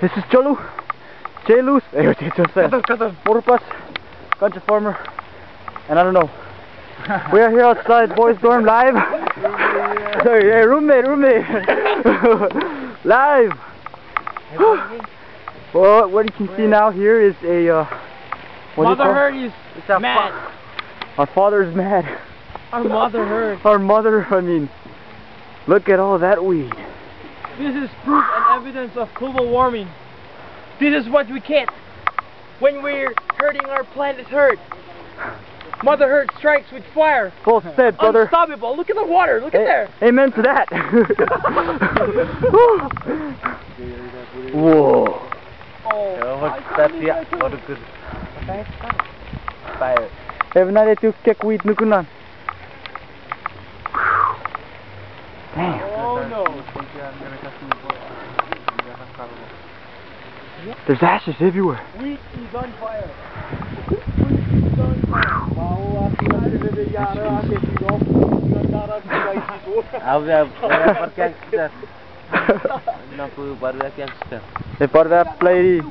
This is Jolu, J-Loose, Motorpas, Ganja Farmer, and I don't know. We are here outside boys' dorm live. Sorry, hey, roommate. Live. Well, what you can see now here is a Mother herd is mad. Our father is mad. Our mother herd. Our mother, I mean, look at all that weed. This is proof and evidence of global warming. This is what we get when we're hurting our planet herd. Mother herd strikes with fire. Full said, brother. Unstoppable. Look at the water. Look at there. Amen to that. Whoa. Even na dit ook kek weed nukunan. Damn. Oh no. There's ashes everywhere. Wheat is on fire. Wheat is on fire. Hey, para that lady.